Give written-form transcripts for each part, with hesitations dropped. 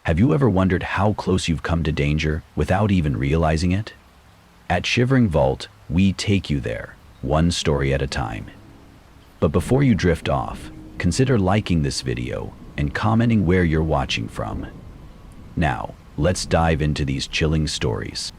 Have you ever wondered how close you've come to danger without even realizing it? At Shivering Vault, we take you there, one story at a time. But before you drift off, consider liking this video and commenting where you're watching from. Now, let's dive into these chilling stories.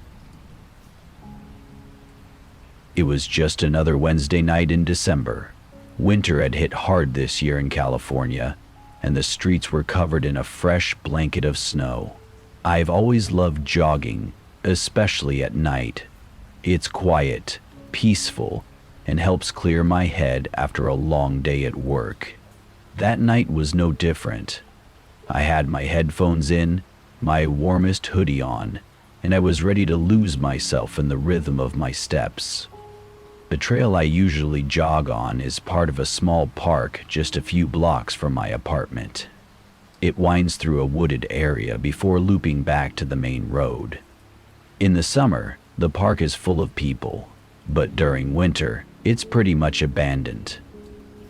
It was just another Wednesday night in December. Winter had hit hard this year in California, and the streets were covered in a fresh blanket of snow. I've always loved jogging, especially at night. It's quiet, peaceful, and helps clear my head after a long day at work. That night was no different. I had my headphones in, my warmest hoodie on, and I was ready to lose myself in the rhythm of my steps. The trail I usually jog on is part of a small park just a few blocks from my apartment. It winds through a wooded area before looping back to the main road. In the summer, the park is full of people, but during winter, it's pretty much abandoned.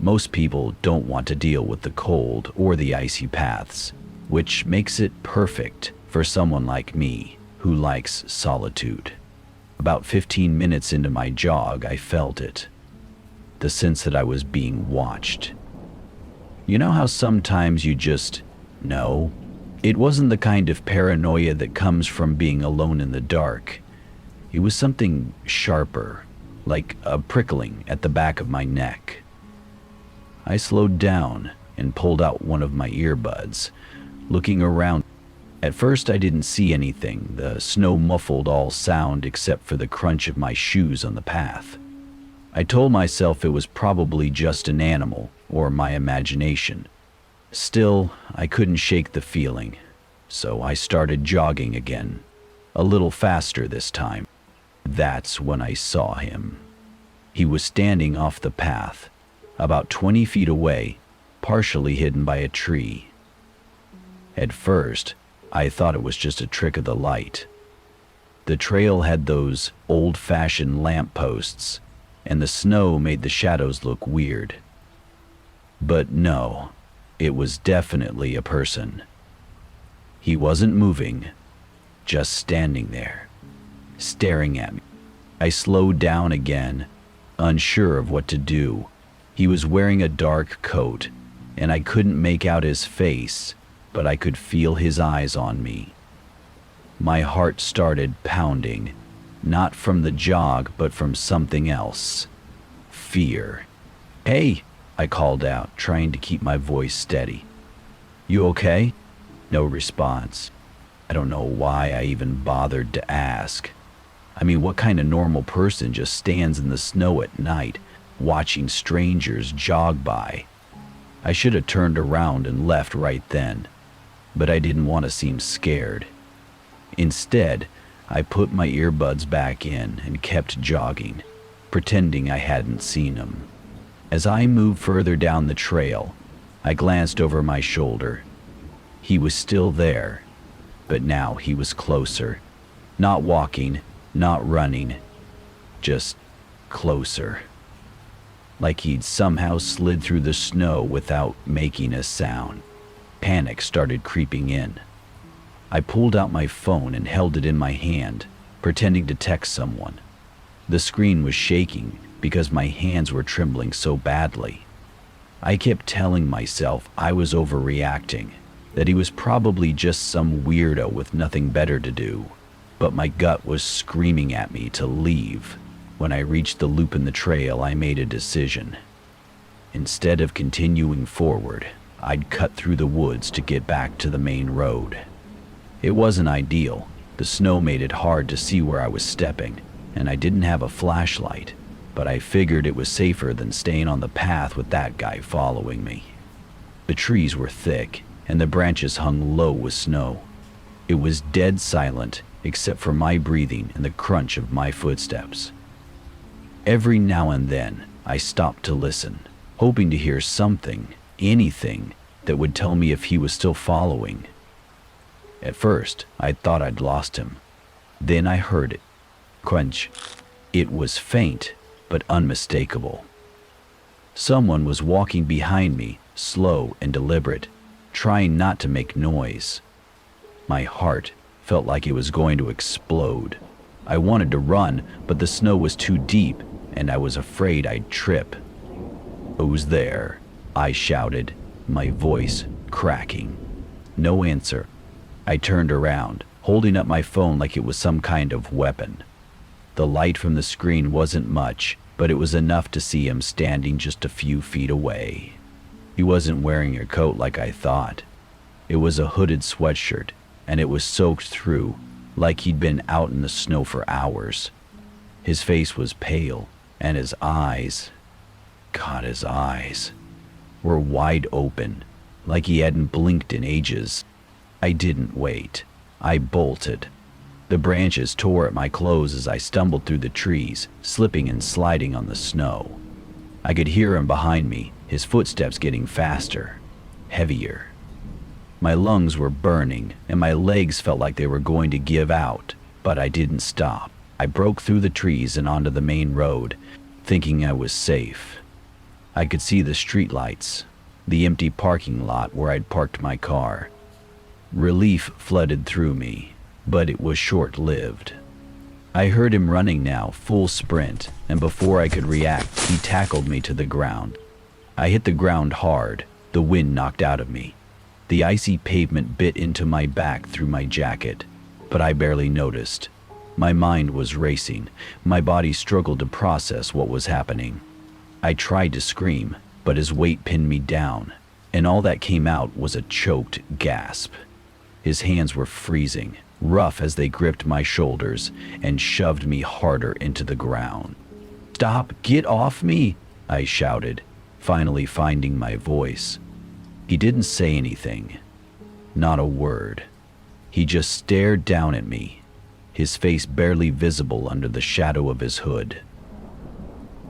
Most people don't want to deal with the cold or the icy paths, which makes it perfect for someone like me who likes solitude. About 15 minutes into my jog, I felt it. The sense that I was being watched. You know how sometimes you just know? It wasn't the kind of paranoia that comes from being alone in the dark. It was something sharper, like a prickling at the back of my neck. I slowed down and pulled out one of my earbuds, looking around. At first I didn't see anything. The snow muffled all sound except for the crunch of my shoes on the path. I told myself it was probably just an animal or my imagination. Still, I couldn't shake the feeling, so I started jogging again, a little faster this time. That's when I saw him. He was standing off the path, about 20 feet away, partially hidden by a tree. At first, I thought it was just a trick of the light. The trail had those old-fashioned lampposts, and the snow made the shadows look weird. But no, it was definitely a person. He wasn't moving, just standing there, staring at me. I slowed down again, unsure of what to do. He was wearing a dark coat, and I couldn't make out his face, but I could feel his eyes on me. My heart started pounding, not from the jog, but from something else. Fear. "Hey," I called out, trying to keep my voice steady. "You okay?" No response. I don't know why I even bothered to ask. I mean, what kind of normal person just stands in the snow at night, watching strangers jog by? I should have turned around and left right then, but I didn't want to seem scared. Instead, I put my earbuds back in and kept jogging, pretending I hadn't seen him. As I moved further down the trail, I glanced over my shoulder. He was still there, but now he was closer. Not walking, not running, just closer. Like he'd somehow slid through the snow without making a sound. Panic started creeping in. I pulled out my phone and held it in my hand, pretending to text someone. The screen was shaking because my hands were trembling so badly. I kept telling myself I was overreacting, that he was probably just some weirdo with nothing better to do, but my gut was screaming at me to leave. When I reached the loop in the trail, I made a decision. Instead of continuing forward, I'd cut through the woods to get back to the main road. It wasn't ideal. The snow made it hard to see where I was stepping, and I didn't have a flashlight, but I figured it was safer than staying on the path with that guy following me. The trees were thick, and the branches hung low with snow. It was dead silent, except for my breathing and the crunch of my footsteps. Every now and then, I stopped to listen, hoping to hear something, anything, that would tell me if he was still following. At first, I thought I'd lost him. Then I heard it. Crunch. It was faint, but unmistakable. Someone was walking behind me, slow and deliberate, trying not to make noise. My heart felt like it was going to explode. I wanted to run, but the snow was too deep, and I was afraid I'd trip. "Who's there?" I shouted, my voice cracking. No answer. I turned around, holding up my phone like it was some kind of weapon. The light from the screen wasn't much, but it was enough to see him standing just a few feet away. He wasn't wearing a coat like I thought. It was a hooded sweatshirt, and it was soaked through, like he'd been out in the snow for hours. His face was pale, and his eyes, God, his eyes, were wide open, like he hadn't blinked in ages. I didn't wait. I bolted. The branches tore at my clothes as I stumbled through the trees, slipping and sliding on the snow. I could hear him behind me, his footsteps getting faster, heavier. My lungs were burning, and my legs felt like they were going to give out, but I didn't stop. I broke through the trees and onto the main road, thinking I was safe. I could see the streetlights, the empty parking lot where I'd parked my car. Relief flooded through me, but it was short-lived. I heard him running now, full sprint, and before I could react, he tackled me to the ground. I hit the ground hard, the wind knocked out of me. The icy pavement bit into my back through my jacket, but I barely noticed. My mind was racing. My body struggled to process what was happening. I tried to scream, but his weight pinned me down, and all that came out was a choked gasp. His hands were freezing, rough as they gripped my shoulders and shoved me harder into the ground. "Stop! Get off me!" I shouted, finally finding my voice. He didn't say anything, not a word. He just stared down at me, his face barely visible under the shadow of his hood.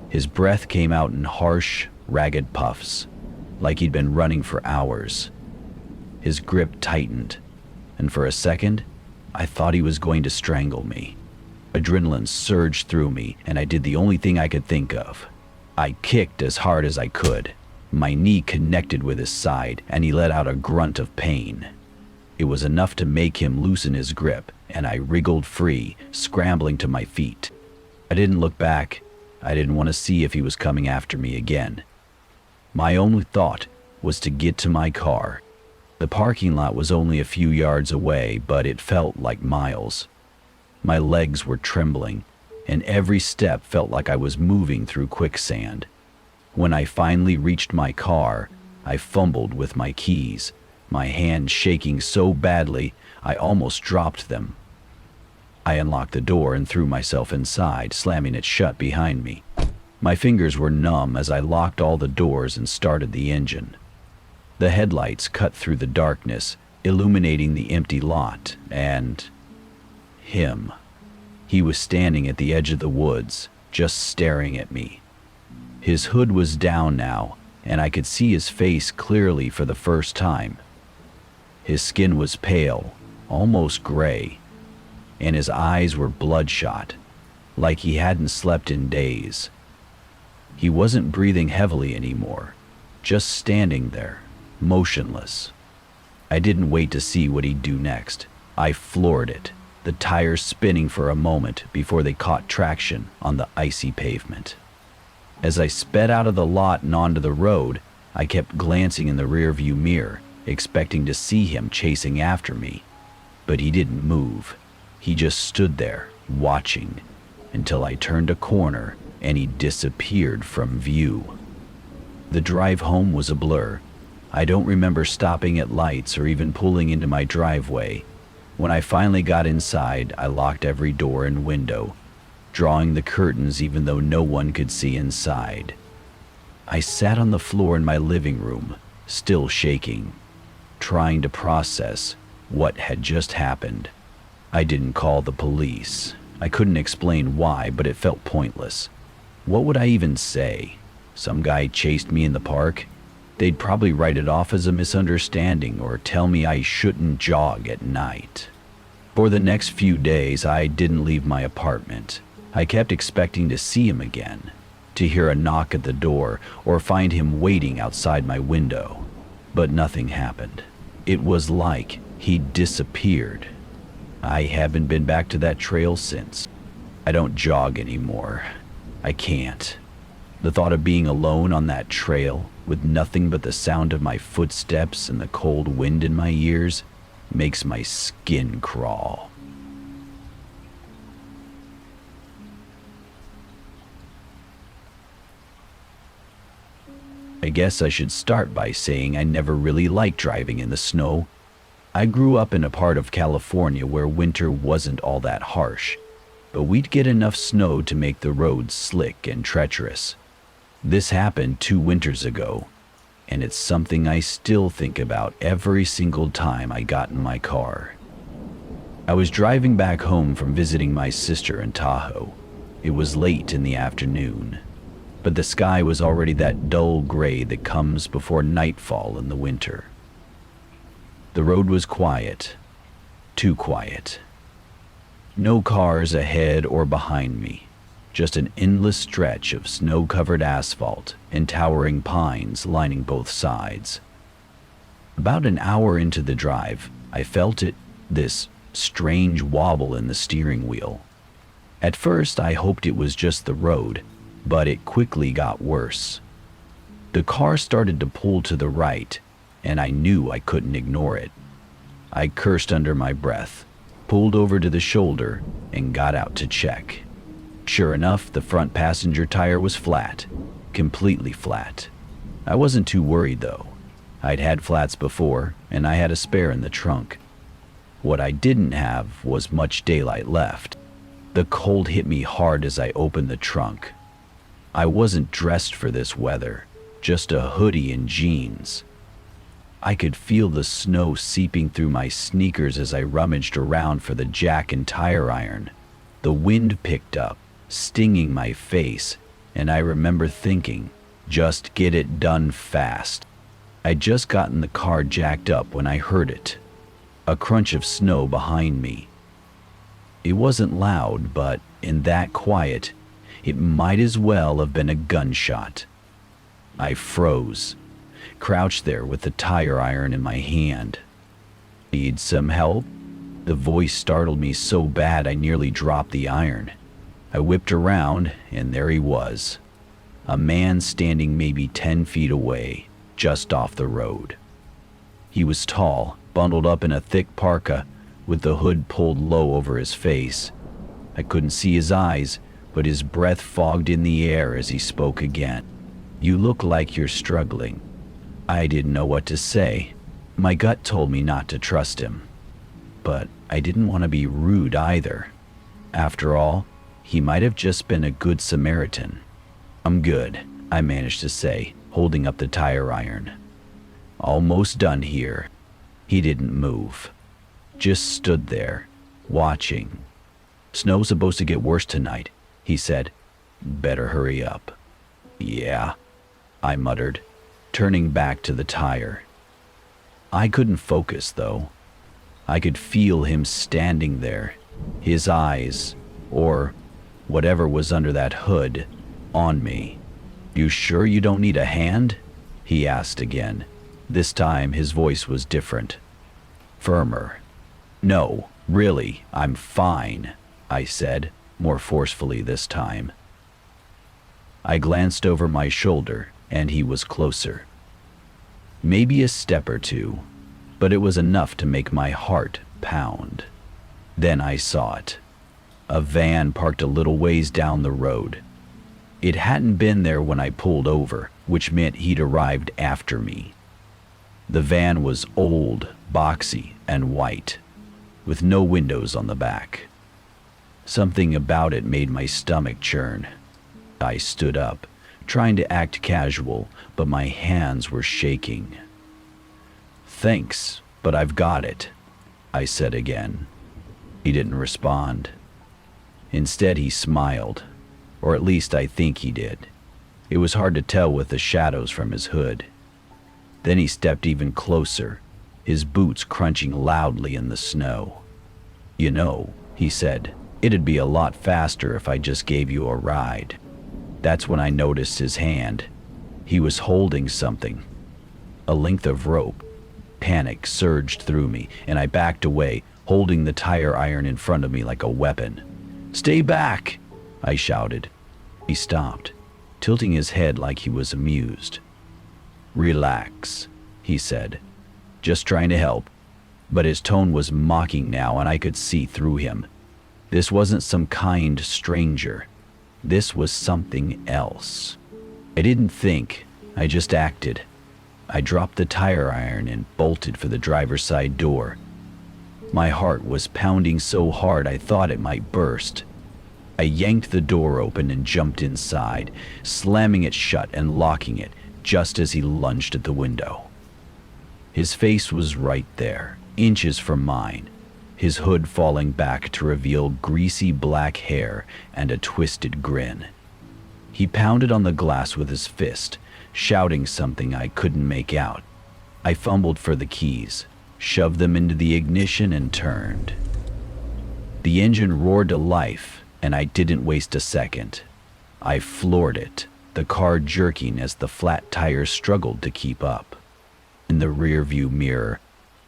His breath came out in harsh, ragged puffs, like he'd been running for hours. His grip tightened, and for a second, I thought he was going to strangle me. Adrenaline surged through me, and I did the only thing I could think of. I kicked as hard as I could. My knee connected with his side, and he let out a grunt of pain. It was enough to make him loosen his grip, and I wriggled free, scrambling to my feet. I didn't look back. I didn't want to see if he was coming after me again. My only thought was to get to my car. The parking lot was only a few yards away, but it felt like miles. My legs were trembling, and every step felt like I was moving through quicksand. When I finally reached my car, I fumbled with my keys, my hand shaking so badly I almost dropped them. I unlocked the door and threw myself inside, slamming it shut behind me. My fingers were numb as I locked all the doors and started the engine. The headlights cut through the darkness, illuminating the empty lot, and him. He was standing at the edge of the woods, just staring at me. His hood was down now, and I could see his face clearly for the first time. His skin was pale, almost gray, and his eyes were bloodshot, like he hadn't slept in days. He wasn't breathing heavily anymore, just standing there, motionless. I didn't wait to see what he'd do next. I floored it, the tires spinning for a moment before they caught traction on the icy pavement. As I sped out of the lot and onto the road, I kept glancing in the rearview mirror, expecting to see him chasing after me. But he didn't move. He just stood there, watching, until I turned a corner and he disappeared from view. The drive home was a blur. I don't remember stopping at lights or even pulling into my driveway. When I finally got inside, I locked every door and window, drawing the curtains even though no one could see inside. I sat on the floor in my living room, still shaking, trying to process what had just happened. I didn't call the police. I couldn't explain why, but it felt pointless. What would I even say? Some guy chased me in the park? They'd probably write it off as a misunderstanding or tell me I shouldn't jog at night. For the next few days, I didn't leave my apartment. I kept expecting to see him again, to hear a knock at the door or find him waiting outside my window. But nothing happened. It was like He disappeared. I haven't been back to that trail since. I don't jog anymore. I can't. The thought of being alone on that trail, with nothing but the sound of my footsteps and the cold wind in my ears, makes my skin crawl. I guess I should start by saying I never really liked driving in the snow. I grew up in a part of California where winter wasn't all that harsh, but we'd get enough snow to make the roads slick and treacherous. This happened 2 winters ago, and it's something I still think about every single time I got in my car. I was driving back home from visiting my sister in Tahoe. It was late in the afternoon, but the sky was already that dull gray that comes before nightfall in the winter. The road was quiet, too quiet. No cars ahead or behind me, just an endless stretch of snow-covered asphalt and towering pines lining both sides. About an hour into the drive, I felt this strange wobble in the steering wheel. At first, I hoped it was just the road, but it quickly got worse. The car started to pull to the right, and I knew I couldn't ignore it. I cursed under my breath, pulled over to the shoulder, and got out to check. Sure enough, the front passenger tire was flat, completely flat. I wasn't too worried though. I'd had flats before, and I had a spare in the trunk. What I didn't have was much daylight left. The cold hit me hard as I opened the trunk. I wasn't dressed for this weather, just a hoodie and jeans. I could feel the snow seeping through my sneakers as I rummaged around for the jack and tire iron. The wind picked up, stinging my face, and I remember thinking, just get it done fast. I'd just gotten the car jacked up when I heard it. A crunch of snow behind me. It wasn't loud, but in that quiet, it might as well have been a gunshot. I froze, crouched there with the tire iron in my hand. Need some help? The voice startled me so bad I nearly dropped the iron. I whipped around, and there he was. A man standing maybe 10 feet away, just off the road. He was tall, bundled up in a thick parka, with the hood pulled low over his face. I couldn't see his eyes, but his breath fogged in the air as he spoke again. "You look like you're struggling." I didn't know what to say. My gut told me not to trust him, but I didn't want to be rude either. After all, he might have just been a good Samaritan. "I'm good," I managed to say, holding up the tire iron. "Almost done here." He didn't move, just stood there, watching. "Snow's supposed to get worse tonight," he said. "Better hurry up." "Yeah," I muttered, turning back to the tire. I couldn't focus, though. I could feel him standing there, his eyes, or whatever was under that hood, on me. "You sure you don't need a hand?" he asked again. This time his voice was different, firmer. "No, really, I'm fine," I said, more forcefully this time. I glanced over my shoulder, and he was closer. Maybe a step or two, but it was enough to make my heart pound. Then I saw it. A van parked a little ways down the road. It hadn't been there when I pulled over, which meant he'd arrived after me. The van was old, boxy, and white, with no windows on the back. Something about it made my stomach churn. I stood up, trying to act casual, but my hands were shaking. "Thanks, but I've got it," I said again. He didn't respond. Instead, he smiled, or at least I think he did. It was hard to tell with the shadows from his hood. Then he stepped even closer, his boots crunching loudly in the snow. "You know," he said, "it'd be a lot faster if I just gave you a ride." That's when I noticed his hand. He was holding something, a length of rope. Panic surged through me, and I backed away, holding the tire iron in front of me like a weapon. "Stay back!" I shouted. He stopped, tilting his head like he was amused. "Relax," he said. "Just trying to help." But his tone was mocking now, and I could see through him. This wasn't some kind stranger. This was something else. I didn't think, I just acted. I dropped the tire iron and bolted for the driver's side door. My heart was pounding so hard I thought it might burst. I yanked the door open and jumped inside, slamming it shut and locking it just as he lunged at the window. His face was right there, inches from mine, his hood falling back to reveal greasy black hair and a twisted grin. He pounded on the glass with his fist, shouting something I couldn't make out. I fumbled for the keys, shoved them into the ignition, and turned. The engine roared to life, and I didn't waste a second. I floored it, the car jerking as the flat tires struggled to keep up. In the rearview mirror,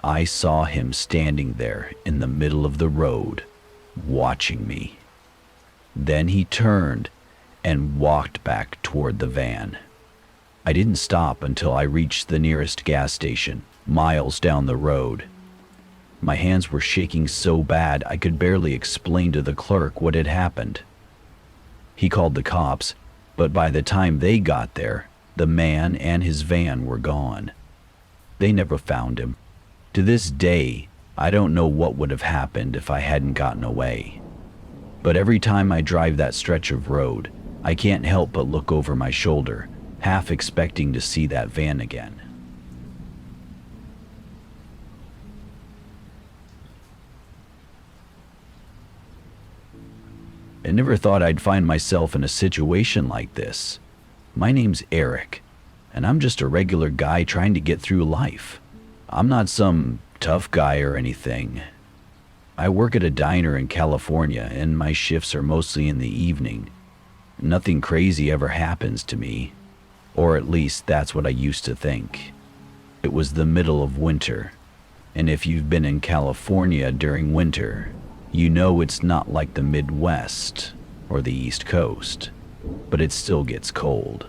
I saw him standing there in the middle of the road, watching me. Then he turned and walked back toward the van. I didn't stop until I reached the nearest gas station, miles down the road. My hands were shaking so bad I could barely explain to the clerk what had happened. He called the cops, but by the time they got there, the man and his van were gone. They never found him. To this day, I don't know what would have happened if I hadn't gotten away. But every time I drive that stretch of road, I can't help but look over my shoulder, half expecting to see that van again. I never thought I'd find myself in a situation like this. My name's Eric, and I'm just a regular guy trying to get through life. I'm not some tough guy or anything. I work at a diner in California, and my shifts are mostly in the evening. Nothing crazy ever happens to me, or at least that's what I used to think. It was the middle of winter, and if you've been in California during winter, you know it's not like the Midwest or the East Coast, but it still gets cold.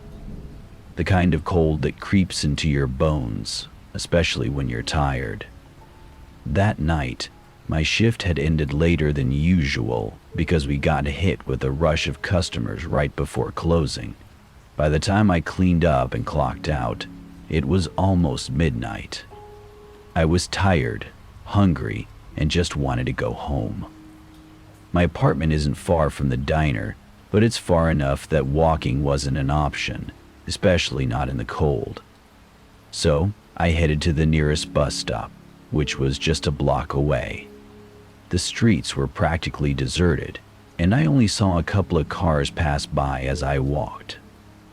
The kind of cold that creeps into your bones, especially when you're tired. That night, my shift had ended later than usual because we got hit with a rush of customers right before closing. By the time I cleaned up and clocked out, it was almost midnight. I was tired, hungry, and just wanted to go home. My apartment isn't far from the diner, but it's far enough that walking wasn't an option, especially not in the cold. So I headed to the nearest bus stop, which was just a block away. The streets were practically deserted, and I only saw a couple of cars pass by as I walked.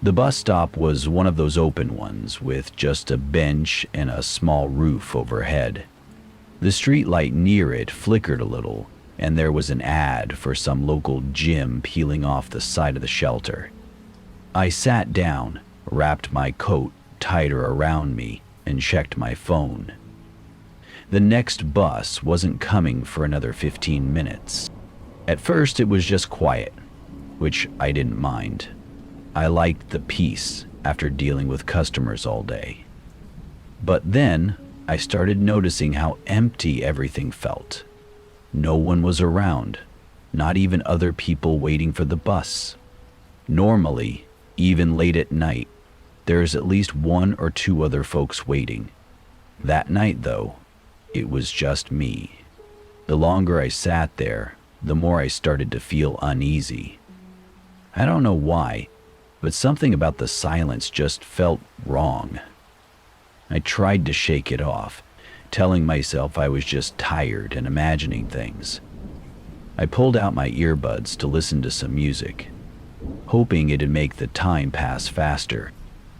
The bus stop was one of those open ones with just a bench and a small roof overhead. The street light near it flickered a little, and there was an ad for some local gym peeling off the side of the shelter. I sat down, wrapped my coat tighter around me, and checked my phone. The next bus wasn't coming for another 15 minutes. At first it was just quiet, which I didn't mind. I liked the peace after dealing with customers all day. But then I started noticing how empty everything felt. No one was around, not even other people waiting for the bus. Normally, even late at night, there's at least one or two other folks waiting. That night, though, it was just me. The longer I sat there, the more I started to feel uneasy. I don't know why, but something about the silence just felt wrong. I tried to shake it off, telling myself I was just tired and imagining things. I pulled out my earbuds to listen to some music, hoping it'd make the time pass faster.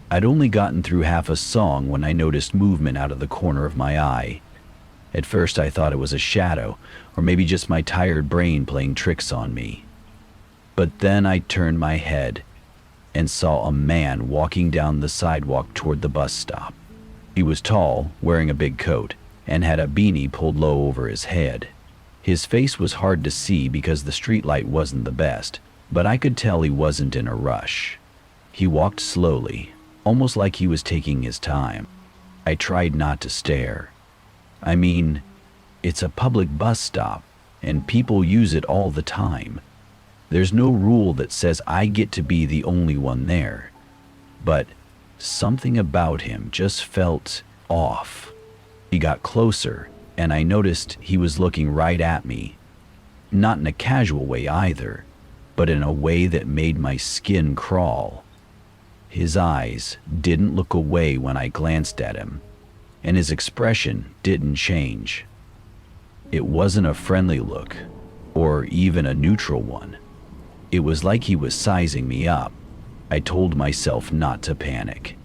I'd only gotten through half a song when I noticed movement out of the corner of my eye. At first I thought it was a shadow, or maybe just my tired brain playing tricks on me. But then I turned my head and saw a man walking down the sidewalk toward the bus stop. He was tall, wearing a big coat, and had a beanie pulled low over his head. His face was hard to see because the streetlight wasn't the best, but I could tell he wasn't in a rush. He walked slowly, almost like he was taking his time. I tried not to stare. I mean, it's a public bus stop, and people use it all the time. There's no rule that says I get to be the only one there. But something about him just felt off. He got closer, and I noticed he was looking right at me. Not in a casual way either, but in a way that made my skin crawl. His eyes didn't look away when I glanced at him, and his expression didn't change. It wasn't a friendly look, or even a neutral one. It was like he was sizing me up. I told myself not to panic.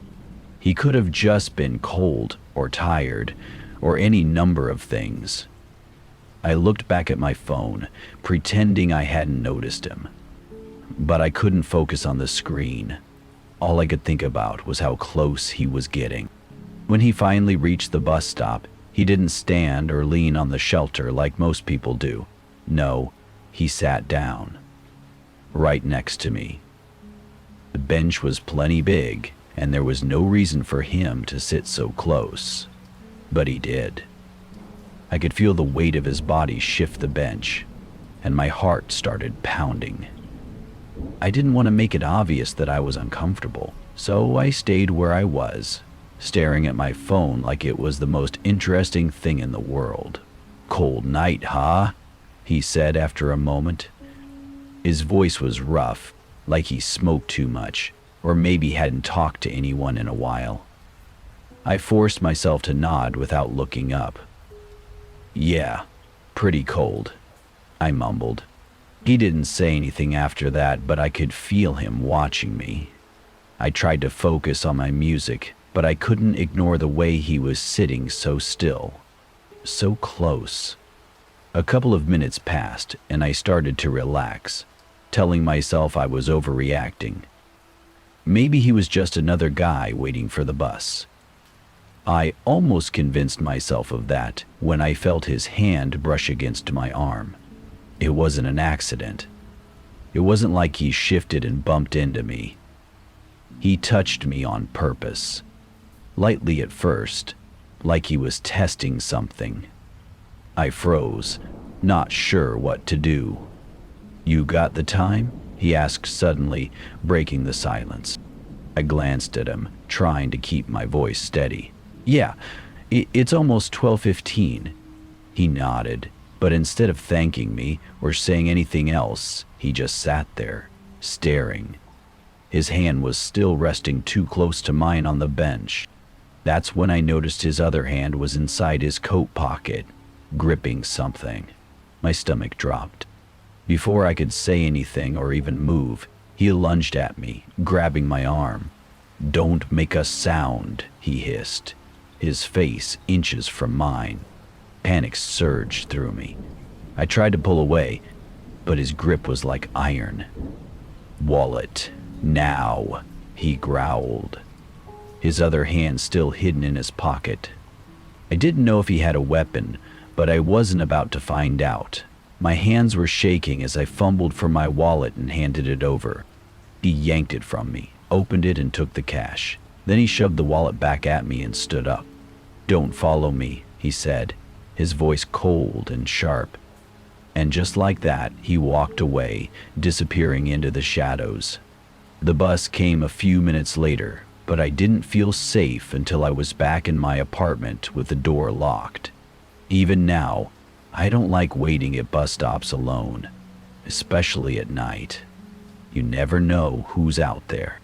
He could have just been cold or tired, or any number of things. I looked back at my phone, pretending I hadn't noticed him. But I couldn't focus on the screen. All I could think about was how close he was getting. When he finally reached the bus stop, he didn't stand or lean on the shelter like most people do. No, he sat down, right next to me. The bench was plenty big, and there was no reason for him to sit so close. But he did. I could feel the weight of his body shift the bench, and my heart started pounding. I didn't want to make it obvious that I was uncomfortable, so I stayed where I was, staring at my phone like it was the most interesting thing in the world. "Cold night, huh?" he said after a moment. His voice was rough, like he smoked too much, or maybe hadn't talked to anyone in a while. I forced myself to nod without looking up. "Yeah, pretty cold," I mumbled. He didn't say anything after that, but I could feel him watching me. I tried to focus on my music, but I couldn't ignore the way he was sitting so still, so close. A couple of minutes passed, and I started to relax, telling myself I was overreacting. Maybe he was just another guy waiting for the bus. I almost convinced myself of that when I felt his hand brush against my arm. It wasn't an accident. It wasn't like he shifted and bumped into me. He touched me on purpose, lightly at first, like he was testing something. I froze, not sure what to do. "You got the time?" he asked suddenly, breaking the silence. I glanced at him, trying to keep my voice steady. "Yeah, it's almost 12:15. He nodded, but instead of thanking me or saying anything else, he just sat there, staring. His hand was still resting too close to mine on the bench. That's when I noticed his other hand was inside his coat pocket, gripping something. My stomach dropped. Before I could say anything or even move, he lunged at me, grabbing my arm. "Don't make a sound," he hissed, his face inches from mine. Panic surged through me. I tried to pull away, but his grip was like iron. "Wallet, now," he growled, his other hand still hidden in his pocket. I didn't know if he had a weapon, but I wasn't about to find out. My hands were shaking as I fumbled for my wallet and handed it over. He yanked it from me, opened it, and took the cash. Then he shoved the wallet back at me and stood up. "Don't follow me," he said, his voice cold and sharp. And just like that, he walked away, disappearing into the shadows. The bus came a few minutes later, but I didn't feel safe until I was back in my apartment with the door locked. Even now, I don't like waiting at bus stops alone, especially at night. You never know who's out there.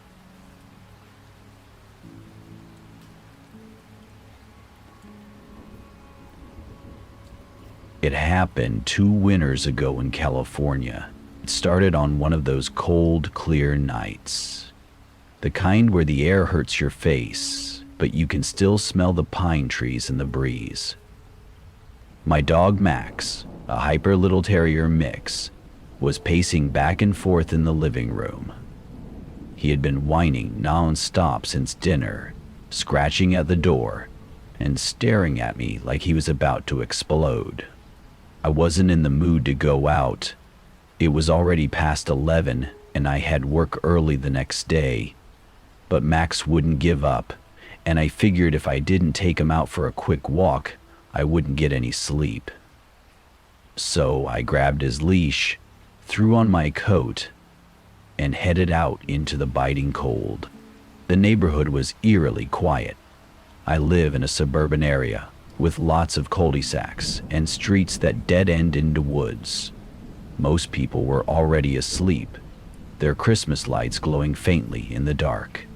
It happened 2 winters ago in California. It started on one of those cold, clear nights. The kind where the air hurts your face, but you can still smell the pine trees in the breeze. My dog Max, a hyper little terrier mix, was pacing back and forth in the living room. He had been whining non-stop since dinner, scratching at the door, and staring at me like he was about to explode. I wasn't in the mood to go out. It was already past 11 and I had work early the next day. But Max wouldn't give up, and I figured if I didn't take him out for a quick walk, I wouldn't get any sleep. So I grabbed his leash, threw on my coat, and headed out into the biting cold. The neighborhood was eerily quiet. I live in a suburban area with lots of cul-de-sacs and streets that dead-end into woods. Most people were already asleep, their Christmas lights glowing faintly in the dark.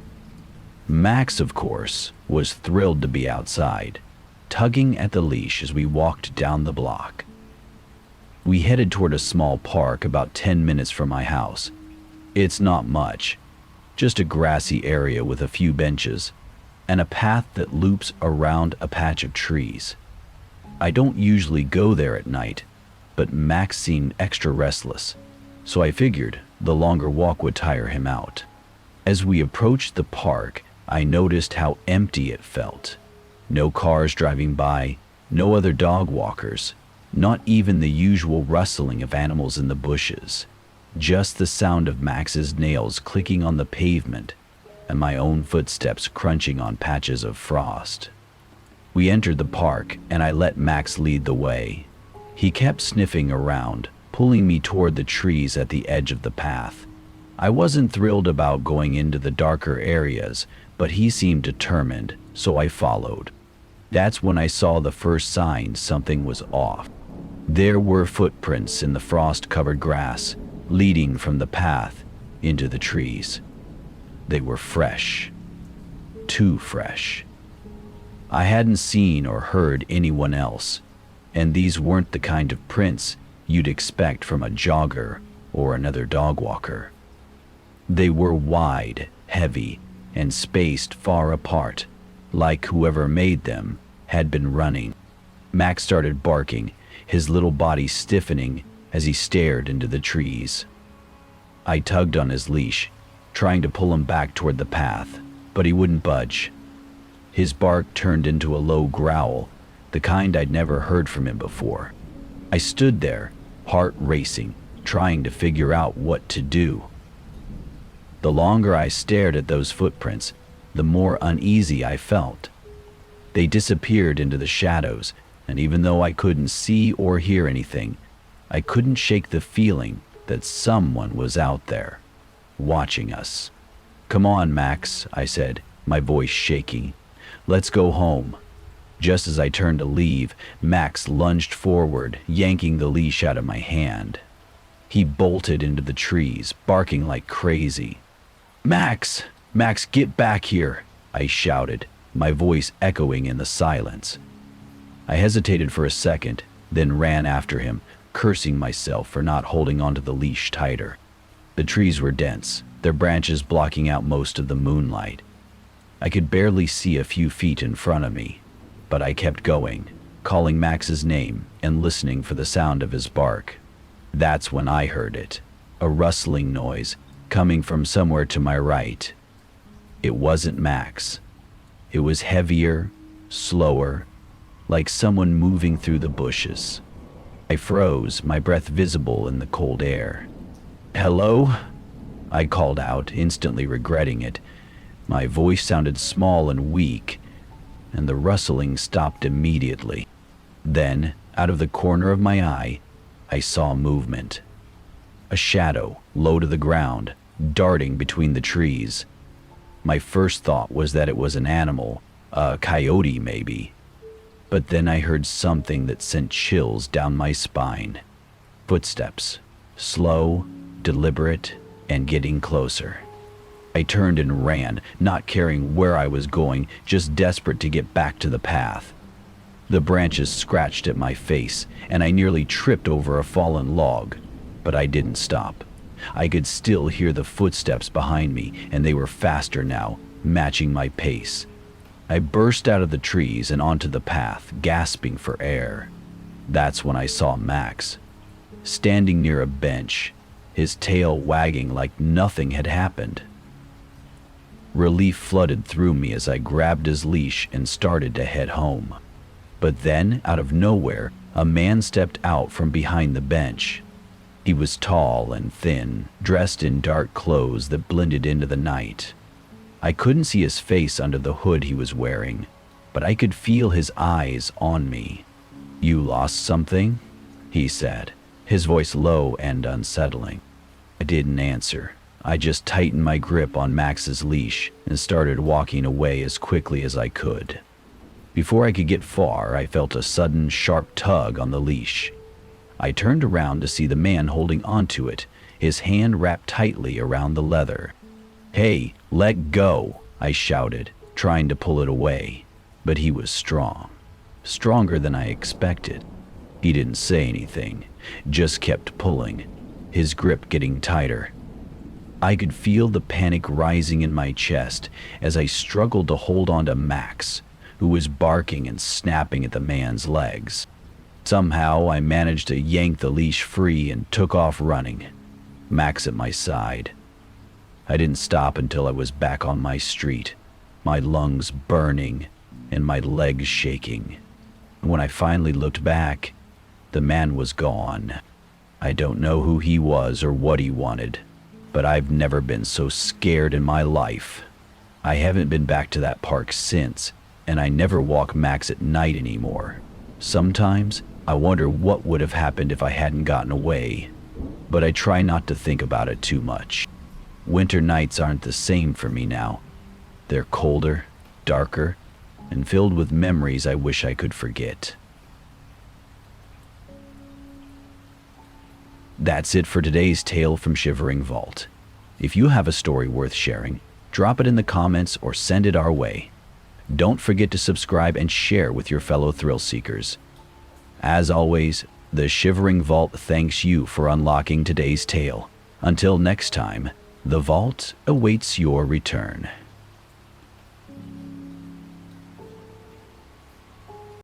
Max, of course, was thrilled to be outside, tugging at the leash as we walked down the block. We headed toward a small park about 10 minutes from my house. It's not much, just a grassy area with a few benches, and a path that loops around a patch of trees. I don't usually go there at night, but Max seemed extra restless, so I figured the longer walk would tire him out. As we approached the park, I noticed how empty it felt. No cars driving by, no other dog walkers, not even the usual rustling of animals in the bushes. Just the sound of Max's nails clicking on the pavement and my own footsteps crunching on patches of frost. We entered the park and I let Max lead the way. He kept sniffing around, pulling me toward the trees at the edge of the path. I wasn't thrilled about going into the darker areas, but he seemed determined, so I followed. That's when I saw the first sign something was off. There were footprints in the frost-covered grass, leading from the path into the trees. They were fresh. Too fresh. I hadn't seen or heard anyone else, and these weren't the kind of prints you'd expect from a jogger or another dog walker. They were wide, heavy, and spaced far apart, like whoever made them had been running. Max started barking, his little body stiffening as he stared into the trees. I tugged on his leash, trying to pull him back toward the path, but he wouldn't budge. His bark turned into a low growl, the kind I'd never heard from him before. I stood there, heart racing, trying to figure out what to do. The longer I stared at those footprints, the more uneasy I felt. They disappeared into the shadows, and even though I couldn't see or hear anything, I couldn't shake the feeling that someone was out there, watching us. "Come on, Max," I said, my voice shaking. "Let's go home." Just as I turned to leave, Max lunged forward, yanking the leash out of my hand. He bolted into the trees, barking like crazy. "Max! Max, get back here!" I shouted, my voice echoing in the silence. I hesitated for a second, then ran after him, cursing myself for not holding onto the leash tighter. The trees were dense, their branches blocking out most of the moonlight. I could barely see a few feet in front of me, but I kept going, calling Max's name and listening for the sound of his bark. That's when I heard it, a rustling noise coming from somewhere to my right. It wasn't Max. It was heavier, slower, like someone moving through the bushes. I froze, my breath visible in the cold air. "Hello?" I called out, instantly regretting it. My voice sounded small and weak, and the rustling stopped immediately. Then, out of the corner of my eye, I saw movement. A shadow, low to the ground, darting between the trees. My first thought was that it was an animal, a coyote maybe. But then I heard something that sent chills down my spine. Footsteps, slow, deliberate, and getting closer. I turned and ran, not caring where I was going, just desperate to get back to the path. The branches scratched at my face, and I nearly tripped over a fallen log, but I didn't stop. I could still hear the footsteps behind me, and they were faster now, matching my pace. I burst out of the trees and onto the path, gasping for air. That's when I saw Max, standing near a bench, his tail wagging like nothing had happened. Relief flooded through me as I grabbed his leash and started to head home. But then, out of nowhere, a man stepped out from behind the bench. He was tall and thin, dressed in dark clothes that blended into the night. I couldn't see his face under the hood he was wearing, but I could feel his eyes on me. "You lost something?" he said, his voice low and unsettling. I didn't answer. I just tightened my grip on Max's leash and started walking away as quickly as I could. Before I could get far, I felt a sudden, sharp tug on the leash. I turned around to see the man holding onto it, his hand wrapped tightly around the leather. "Hey, let go!" I shouted, trying to pull it away. But he was strong. Stronger than I expected. He didn't say anything, just kept pulling, his grip getting tighter. I could feel the panic rising in my chest as I struggled to hold on to Max, who was barking and snapping at the man's legs. Somehow I managed to yank the leash free and took off running, Max at my side. I didn't stop until I was back on my street, my lungs burning and my legs shaking. When I finally looked back, the man was gone. I don't know who he was or what he wanted, but I've never been so scared in my life. I haven't been back to that park since, and I never walk Max at night anymore. Sometimes I wonder what would have happened if I hadn't gotten away, but I try not to think about it too much. Winter nights aren't the same for me now. They're colder, darker, and filled with memories I wish I could forget. That's it for today's tale from Shivering Vault. If you have a story worth sharing, drop it in the comments or send it our way. Don't forget to subscribe and share with your fellow thrill seekers. As always, the Shivering Vault thanks you for unlocking today's tale. Until next time, the vault awaits your return.